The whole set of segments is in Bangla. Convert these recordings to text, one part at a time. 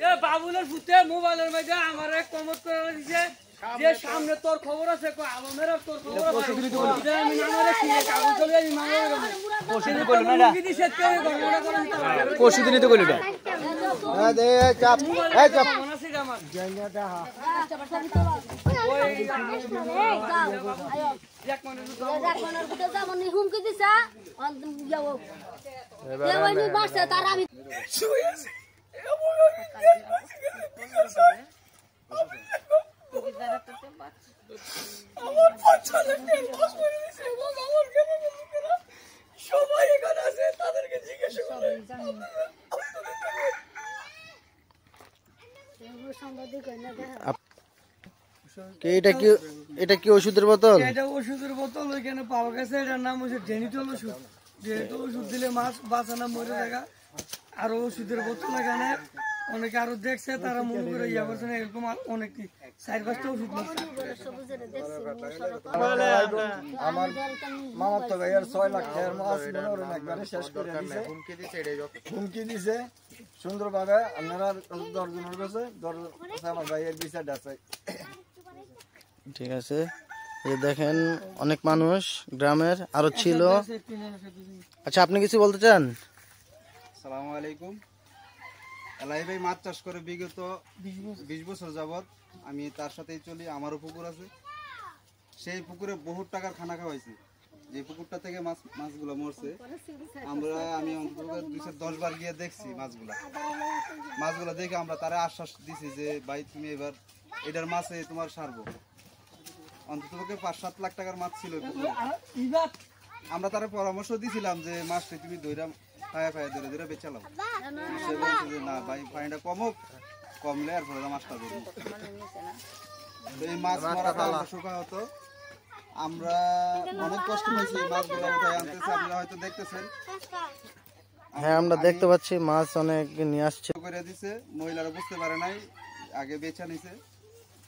এ বাবুলের ফুতে মোবাইলের মধ্যে আমারে কমেন্ট করে দিছে যে সামনে তোর খবর আছে কো আমার তোর খবর আছে আমি আমারে কি কাগজ চলে যাই মামার পরশুদিন কইল না কি দিছে কেউ ঘটনা করে পরশুদিনই তো কইল এটা দে চাপ এই চাপ মনে আছে আমার জায়গাটা ওই এক মনের গুলো যেমন হুমকি দিছে যাও দেওয়ানি বাসে তার আমি শুয়েছি আমার পছন্দের টেলপাস করে দিয়েছে এবং আমার কেমন লোকেরা সবাই এখানে আছে তাদেরকে জিজ্ঞেস করে এটা কি ওষুধের বোতল? এটা ওষুধের বোতল ওইখানে পাওয়া গেছে। এটার নাম হচ্ছে ডেনিটল ওষুধ। যেহেতু ওষুধ দিলে মাছ বাঁচানো মরে যায়। আরো ওষুধের বোতল এখানে অনেকে আরো দেখছে তারা মনে করে ইয়া করছে না এরকম অনেক 4-5টা ওষুধ আমার মামার তো ভাইয়ের 6 লাখ টাকার মাছ মনে একবারে শেষ করে দিয়েছে। হুমকি দিছে সুন্দরভাবে আপনারা দর্জনের কাছে আমার ভাইয়ের বিচারটা চাই। ঠিক আছে, এই দেখেন অনেক মানুষ গ্রামের আরো ছিল। আচ্ছা, আপনি কিছু বলতে চান? আসসালামু আলাইকুম। এলাই ভাই মাছ চাষ করে বিগত 20 বছর যাবত আমি তার সাথেই চলি। আমারও পুকুর আছে, সেই পুকুরে বহুত টাকার খানা খাওয়াইছি। যে পুকুরটা থেকে মাছগুলো মরছে আমি অন্তত 210 বার গিয়ে দেখছি। মাছগুলো দেখে আমরা তারা আশ্বাস দিছি যে ভাই তুমি এবার এটার মাছে তোমার সারবো। অন্তত 5-7 লাখ টাকার মাছ ছিল। আমরা তারা পরামর্শ দিছিলাম যে মাছটা তুমি ধরে ধরে বেচালাম। সে বলছে যে না ভাই পানিটা কমলে আর পরে মাছটা ধরবো। এই মাছ মারা শুকা হতো। আমরা অনেক কষ্ট পাইছি মাছগুলো উঠাই আনতেছে। আপনারা হয়তো দেখতেছেন। হ্যাঁ, আমরা দেখতে পাচ্ছি মাছ অনেক নিয়ে আসছে করে দিছে। মহিলারা বুঝতে পারে নাই, আগে বেচা নিছে।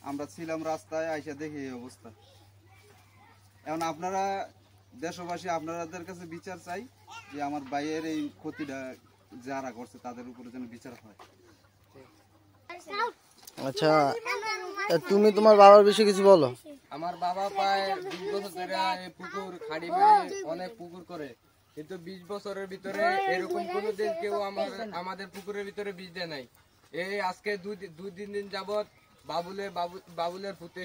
আমরা ছিলাম রাস্তায়, আইসা দেখি এই অবস্থা। এখন আপনারা দেশবাসী আপনাদের কাছে বিচার চাই যে আমার ভাইয়ের এই ক্ষতিটা যারা করছে তাদের উপরে যেন বিচার হয়। আচ্ছা, তুমি তোমার বাবার বিষয়ে কিছু বলো। আমার বাবা প্রায় 20 বছর ধরে পুকুর খাড়ি মেরে অনেক পুকুর করে, কিন্তু 20 বছরের ভিতরে এরকম কোনোদিন কেউ আমাদের পুকুরের ভিতরে বীজ দেয় নাই। এই আজকে 2-3 দিন যাবত বাবুলের পুতে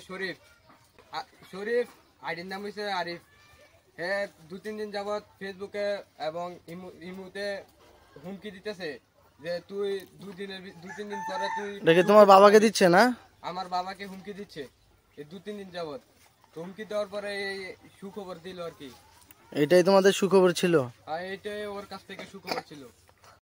শরীফ আইডির নাম হয়েছে আরিফ। হ্যাঁ, 2-3 দিন যাবত ফেসবুকে এবং ইমুতে হুমকি দিতেছে যে তুই 2-3 দিন পরে তুই দেখে তোমার বাবাকে দিচ্ছে না? আমার বাবাকে হুমকি দিচ্ছে এই 2-3 দিন যাবত। হুমকি দেওয়ার পরে এই সুখবর দিল আর কি। এটাই তোমাদের সুখবর ছিল? আর এটাই ওর কাছ থেকে সুখবর ছিল।